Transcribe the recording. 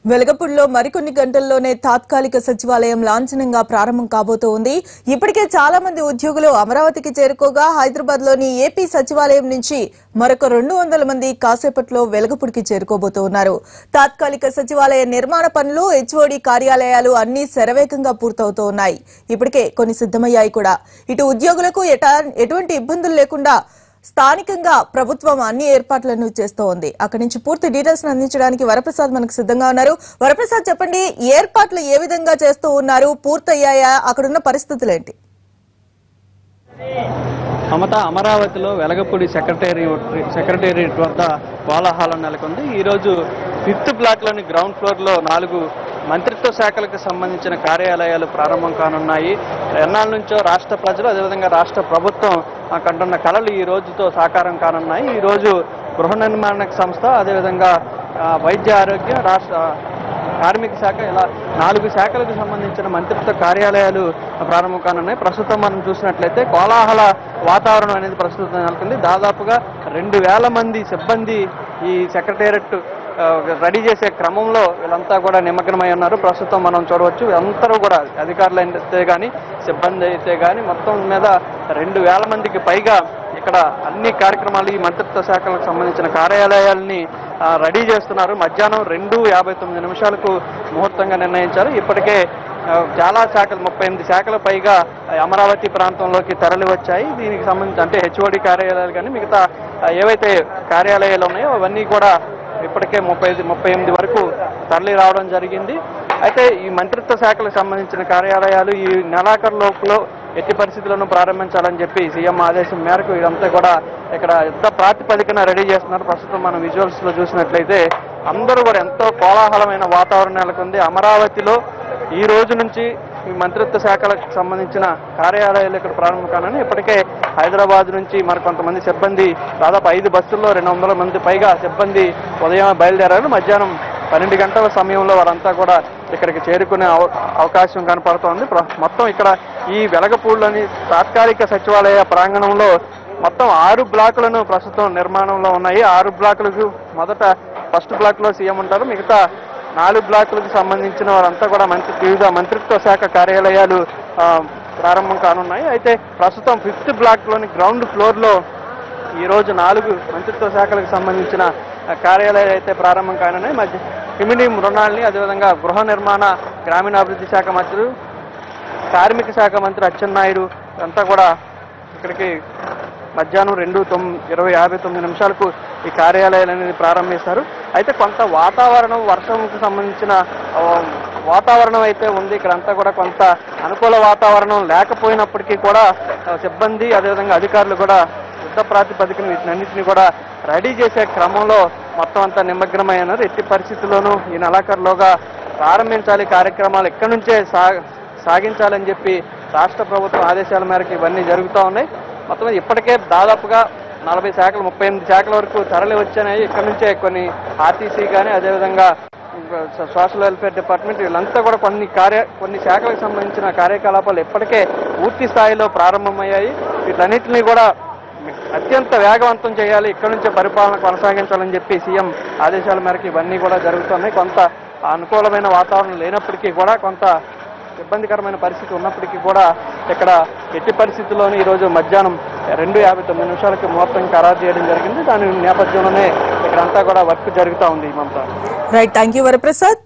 వెలగపూడిలో మరికొన్ని గంటల్లోనే తాత్కాలిక సచివాలయం లాంఛనంగా ప్రారంభం కాబోతోంది. ఇప్పటికే చాలా మంది ఉద్యోగులు అమరావతికి చేరుకోగా హైదరాబాద్లోని ఏపీ సచివాలయం నుంచి మరొక 200 మంది కాసేపట్లో వెలగపూడికి చేరుకోబోతున్నారు. తాత్కాలిక సచివాలయ నిర్మాణ పనులు, హెచ్ఓడి కార్యాలయాలు అన్ని శరవేగంగా పూర్తవుతున్నాయి. ఇప్పటికే కొన్ని సిద్ధమయ్యాయి కూడా. ఇటు ఉద్యోగులకు ఎటువంటి ఇబ్బందులు లేకుండా స్థానికంగా ప్రభుత్వం అన్ని ఏర్పాట్లను చేస్తోంది. అక్కడి నుంచి పూర్తి డీటెయిల్స్ అందించడానికి వరప్రసాద్ మనకు సిద్ధంగా ఉన్నారు. వరప్రసాద్, చెప్పండి, ఏర్పాట్లు ఏ విధంగా చేస్తూ ఉన్నారు? పూర్తయ్యాయా? అక్కడున్న పరిస్థితులు ఏంటి? అమరావతిలో వెలగపూడి సెక్రటేరియట్ వద్ద కోలాహలం నెలకొంది. ఈరోజు 5th బ్లాక్లోని గ్రౌండ్ ఫ్లోర్లో 4 మంత్రిత్వ శాఖలకు సంబంధించిన కార్యాలయాలు ప్రారంభం కానున్నాయి. ఎన్నాళ్ళ నుంచో రాష్ట్ర ప్రజలు, అదేవిధంగా రాష్ట్ర ప్రభుత్వం కంటున్న కళలు ఈ రోజుతో సాకారం కానున్నాయి. ఈరోజు గృహ నిర్మాణ సంస్థ, అదేవిధంగా వైద్య ఆరోగ్య, రాష్ట్ర కార్మిక శాఖ, ఇలా 4 శాఖలకు సంబంధించిన మంత్రిత్వ కార్యాలయాలు ప్రారంభం కానున్నాయి. ప్రస్తుతం మనం చూసినట్లయితే కోలాహల వాతావరణం అనేది ప్రస్తుతం నెలకొంది. దాదాపుగా 2000 మంది సిబ్బంది ఈ సెక్రటేరియట్ రెడీ చేసే క్రమంలో వీళ్ళంతా కూడా నిమగ్నమై ఉన్నారు. ప్రస్తుతం మనం చూడవచ్చు, అందరూ కూడా అధికారులు అయితే కానీ, సిబ్బంది అయితే కానీ, మొత్తం మీద 2000 మందికి పైగా ఇక్కడ అన్ని కార్యక్రమాలు, ఈ మంత్రిత్వ శాఖలకు సంబంధించిన కార్యాలయాలని రెడీ చేస్తున్నారు. మధ్యాహ్నం 2:59 ముహూర్తంగా నిర్ణయించారు. ఇప్పటికే చాలా శాఖలు, 38 శాఖల పైగా అమరావతి ప్రాంతంలోకి తరలి వచ్చాయి. దీనికి సంబంధించి అంటే హెచ్ఓడి కార్యాలయాలు కానీ మిగతా ఏవైతే కార్యాలయాలు ఉన్నాయో అవన్నీ కూడా ఇప్పటికే 38 వరకు తరలి రావడం జరిగింది. అయితే ఈ మంత్రిత్వ శాఖలకు సంబంధించిన కార్యాలయాలు ఈ నెలాఖరు లోపల ఎట్టి పరిస్థితులను ప్రారంభించాలని చెప్పి సీఎం ఆదేశం మేరకు ఇదంతా కూడా ఇక్కడ యుద్ధ ప్రాతిపదికన రెడీ చేస్తున్నారు. ప్రస్తుతం మనం విజువల్స్ లో చూసినట్లయితే అందరూ కూడా ఎంతో కోలాహలమైన వాతావరణం నెలకొంది. అమరావతిలో ఈ రోజు నుంచి ఈ మంత్రిత్వ శాఖలకు సంబంధించిన కార్యాలయాలు ఇక్కడ ప్రారంభం కానని ఇప్పటికే హైదరాబాద్ నుంచి మరికొంతమంది సిబ్బంది, దాదాపు 5 బస్సుల్లో 200 మంది పైగా సిబ్బంది ఉదయం బయలుదేరారు. మధ్యాహ్నం 12 గంటల సమయంలో వారంతా కూడా ఇక్కడికి చేరుకునే అవకాశం కనపడుతోంది. మొత్తం ఇక్కడ ఈ వెలగపూడిలోని తాత్కాలిక సచివాలయ ప్రాంగణంలో మొత్తం 6 బ్లాకులను ప్రస్తుతం నిర్మాణంలో ఉన్నాయి. 6 బ్లాకులకు మొదట ఫస్ట్ బ్లాక్ లో సీఎం ఉంటారు. మిగతా 4 బ్లాకులకు సంబంధించిన వారంతా కూడా వివిధ మంత్రిత్వ శాఖ కార్యాలయాలు ప్రారంభం కానున్నాయి. అయితే ప్రస్తుతం 5th బ్లాక్లోని గ్రౌండ్ ఫ్లోర్లో ఈరోజు 4 మంత్రిత్వ శాఖలకు సంబంధించిన కార్యాలయాలు అయితే ప్రారంభం కానున్నాయి. కిమిడి మృణాల్ని, అదేవిధంగా గృహ నిర్మాణ గ్రామీణాభివృద్ధి శాఖ మంత్రులు, కార్మిక శాఖ మంత్రి అచ్చెన్నాయుడు అంతా కూడా ఇక్కడికి మధ్యాహ్నం 2:59 ఈ కార్యాలయాలు అనేది ప్రారంభిస్తారు. అయితే కొంత వాతావరణం, వర్షంకు సంబంధించిన వాతావరణం అయితే ఉంది. ఇక్కడంతా కూడా కొంత అనుకూల వాతావరణం లేకపోయినప్పటికీ కూడా సిబ్బంది, అదేవిధంగా అధికారులు కూడా యుద్ధ ప్రాతిపదికన వీటినన్నింటినీ కూడా రెడీ చేసే క్రమంలో మొత్తం అంతా నిమగ్నమైనారు. ఎట్టి పరిస్థితుల్లోనూ ఈ నెలాఖరులోగా ప్రారంభించాలి కార్యక్రమాలు, ఇక్కడి నుంచే సాగించాలని చెప్పి రాష్ట్ర ప్రభుత్వం ఆదేశాల మేరకు ఇవన్నీ జరుగుతూ ఉన్నాయి. మొత్తం ఇప్పటికే దాదాపుగా 40 శాఖలు, 38 శాఖల వరకు తరలి వచ్చాయి. ఇక్కడ నుంచే కొన్ని ఆర్టీసీ కానీ, అదేవిధంగా సోషల్ వెల్ఫేర్ డిపార్ట్మెంట్, వీళ్ళంతా కూడా కొన్ని శాఖలకు సంబంధించిన కార్యకలాపాలు ఇప్పటికే పూర్తి స్థాయిలో ప్రారంభమయ్యాయి. వీటన్నిటిని కూడా అత్యంత వేగవంతం చేయాలి, ఇక్కడ నుంచే పరిపాలన కొనసాగించాలని చెప్పి సీఎం ఆదేశాల మేరకు ఇవన్నీ కూడా జరుగుతున్నాయి. కొంత అనుకూలమైన వాతావరణం లేనప్పటికీ కూడా, కొంత ఇబ్బందికరమైన పరిస్థితి ఉన్నప్పటికీ కూడా ఇక్కడ ఎట్టి పరిస్థితుల్లోనూ ఈరోజు మధ్యాహ్నం 2:59 ముహూర్తం ఖరారు చేయడం జరిగింది. దాని నేపథ్యంలోనే ఇక్కడంతా కూడా వర్క్ జరుగుతూ ఉంది. Mamata, right, thank you Varaprasad.